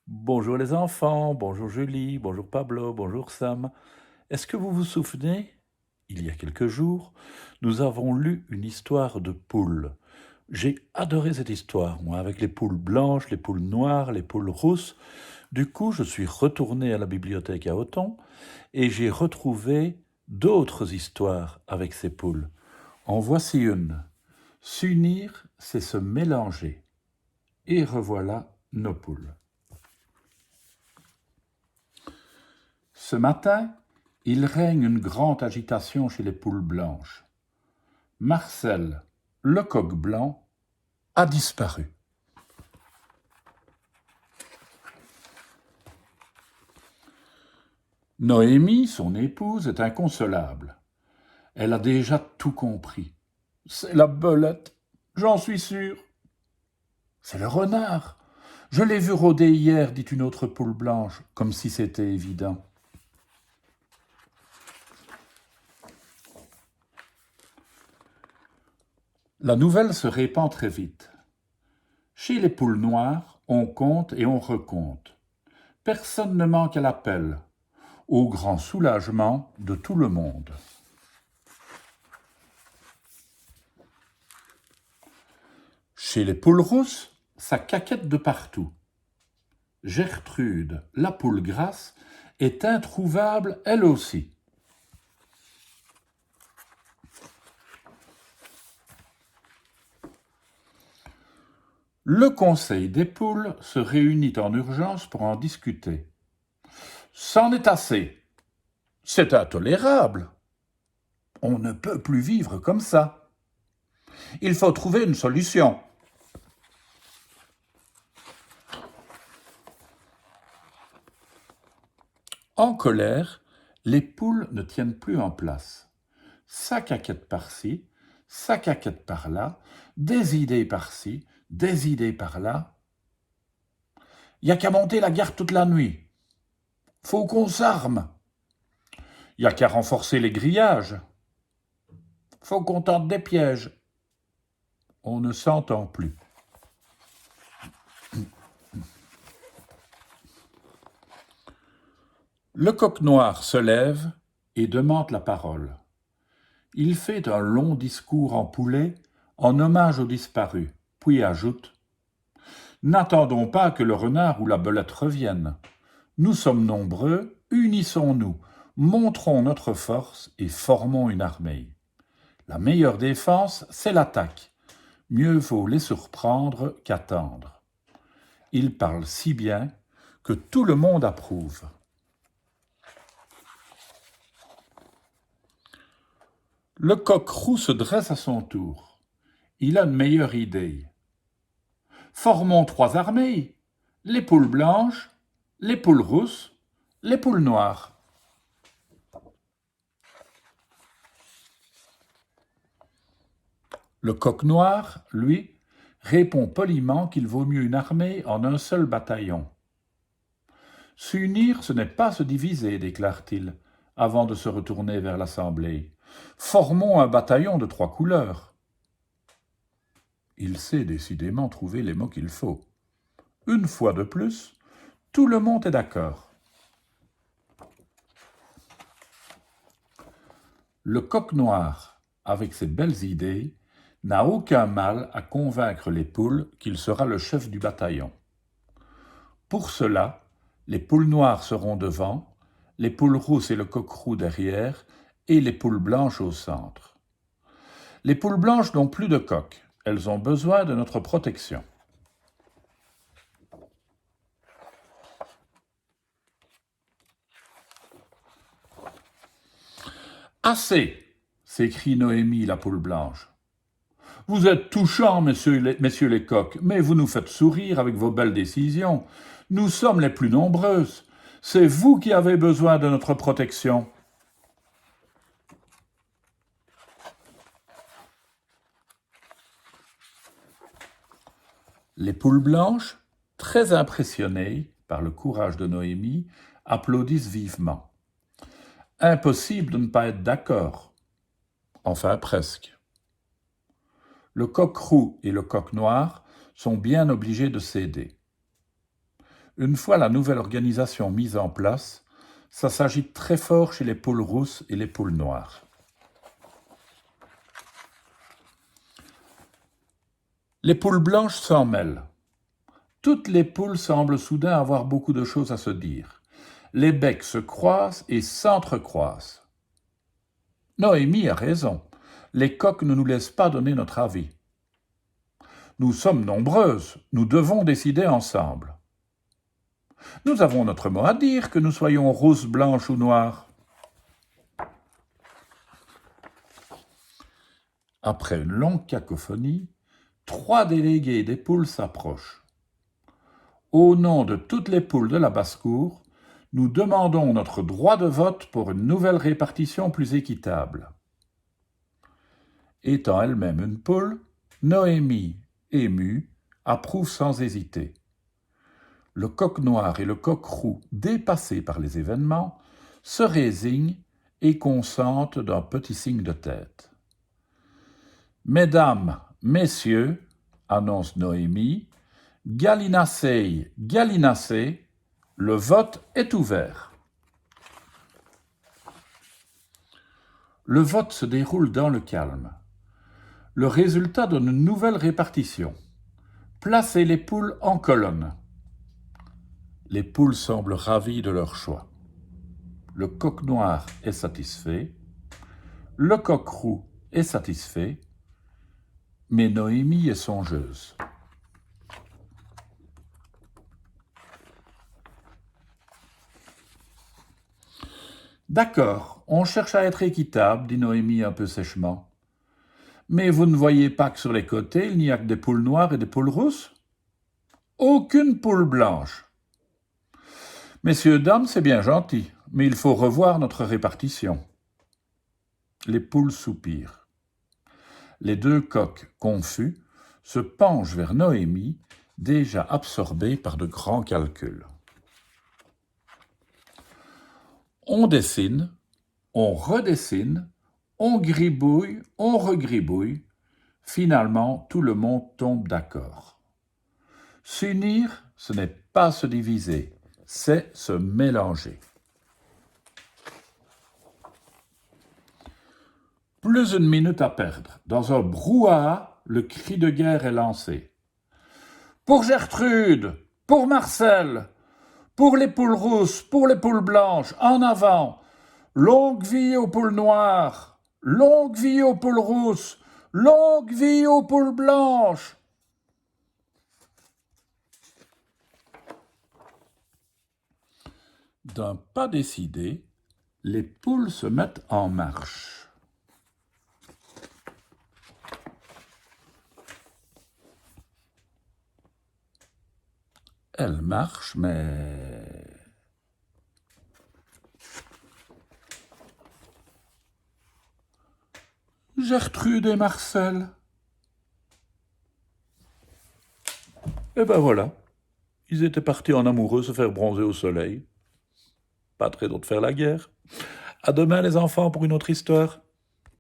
Bonjour les enfants, bonjour Julie, bonjour Pablo, bonjour Sam. Est-ce que vous vous souvenez, il y a quelques jours, nous avons lu une histoire de poules. J'ai adoré cette histoire, moi, avec les poules blanches, les poules noires, les poules rousses. Du coup, je suis retourné à la bibliothèque à Auton et j'ai retrouvé d'autres histoires avec ces poules. En voici une. S'unir, c'est se mélanger. Et revoilà nos poules. Ce matin, il règne une grande agitation chez les poules blanches. Marcel, le coq blanc, a disparu. Noémie, son épouse, est inconsolable. Elle a déjà tout compris. C'est la belette, j'en suis sûr. C'est le renard. Je l'ai vu rôder hier, dit une autre poule blanche, comme si c'était évident. La nouvelle se répand très vite. Chez les poules noires, on compte et on recompte. Personne ne manque à l'appel, au grand soulagement de tout le monde. Chez les poules rousses, ça caquette de partout. Gertrude, la poule grasse, est introuvable elle aussi. Le conseil des poules se réunit en urgence pour en discuter. C'en est assez. C'est intolérable. On ne peut plus vivre comme ça. Il faut trouver une solution. En colère, les poules ne tiennent plus en place. Ça caquette par-ci, ça caquette par-là, des idées par-ci, des idées par-là. Y a qu'à monter la garde toute la nuit. Faut qu'on s'arme. Y a qu'à renforcer les grillages. Faut qu'on tente des pièges. On ne s'entend plus. Le coq noir se lève et demande la parole. Il fait un long discours en poulet en hommage aux disparus, puis ajoute « N'attendons pas que le renard ou la belette reviennent. Nous sommes nombreux, unissons-nous, montrons notre force et formons une armée. La meilleure défense, c'est l'attaque. Mieux vaut les surprendre qu'attendre. » Il parle si bien que tout le monde approuve. Le coq roux se dresse à son tour. Il a une meilleure idée. Formons 3 armées, les poules blanches, les poules rousses, les poules noires. Le coq noir, lui, répond poliment qu'il vaut mieux une armée en un seul bataillon. S'unir, ce n'est pas se diviser, déclare-t-il, avant de se retourner vers l'assemblée. Formons un bataillon de 3 couleurs. Il sait décidément trouver les mots qu'il faut. Une fois de plus, tout le monde est d'accord. Le coq noir, avec ses belles idées, n'a aucun mal à convaincre les poules qu'il sera le chef du bataillon. Pour cela, les poules noires seront devant, les poules rousses et le coq roux derrière, et les poules blanches au centre. Les poules blanches n'ont plus de coq, elles ont besoin de notre protection. Assez, s'écrie Noémie, la poule blanche. Vous êtes touchants, messieurs les coqs, mais vous nous faites sourire avec vos belles décisions. Nous sommes les plus nombreuses. C'est vous qui avez besoin de notre protection. Les poules blanches, très impressionnées par le courage de Noémie, applaudissent vivement. Impossible de ne pas être d'accord. Enfin, presque. Le coq roux et le coq noir sont bien obligés de céder. Une fois la nouvelle organisation mise en place, ça s'agite très fort chez les poules rousses et les poules noires. Les poules blanches s'en mêlent. Toutes les poules semblent soudain avoir beaucoup de choses à se dire. Les becs se croisent et s'entrecroisent. Noémie a raison. Les coqs ne nous laissent pas donner notre avis. Nous sommes nombreuses, nous devons décider ensemble. Nous avons notre mot à dire, que nous soyons rousses, blanches ou noires. Après une longue cacophonie, 3 délégués des poules s'approchent. Au nom de toutes les poules de la basse-cour, nous demandons notre droit de vote pour une nouvelle répartition plus équitable. Étant elle-même une poule, Noémie, émue, approuve sans hésiter. Le coq noir et le coq roux, dépassés par les événements, se résignent et consentent d'un petit signe de tête. « Mesdames, messieurs, annonce Noémie, gallinacées, gallinacés, le vote est ouvert. » Le vote se déroule dans le calme. Le résultat donne une nouvelle répartition. Placez les poules en colonne. Les poules semblent ravies de leur choix. Le coq noir est satisfait, le coq roux est satisfait, mais Noémie est songeuse. D'accord, on cherche à être équitable, dit Noémie un peu sèchement. Mais vous ne voyez pas que sur les côtés, il n'y a que des poules noires et des poules rousses? Aucune poule blanche. Messieurs, dames, c'est bien gentil, mais il faut revoir notre répartition. Les poules soupirent. Les 2 coqs, confus, se penchent vers Noémie, déjà absorbée par de grands calculs. On dessine, on redessine, on gribouille, on regribouille. Finalement, tout le monde tombe d'accord. S'unir, ce n'est pas se diviser, c'est se mélanger. Plus une minute à perdre. Dans un brouhaha, le cri de guerre est lancé. Pour Gertrude, pour Marcel, pour les poules rousses, pour les poules blanches, en avant. Longue vie aux poules noires, longue vie aux poules rousses, longue vie aux poules blanches. D'un pas décidé, les poules se mettent en marche. Elles marchent, mais... Gertrude et Marcel. Et ben voilà, ils étaient partis en amoureux se faire bronzer au soleil. Pas très drôle de faire la guerre. À demain les enfants pour une autre histoire.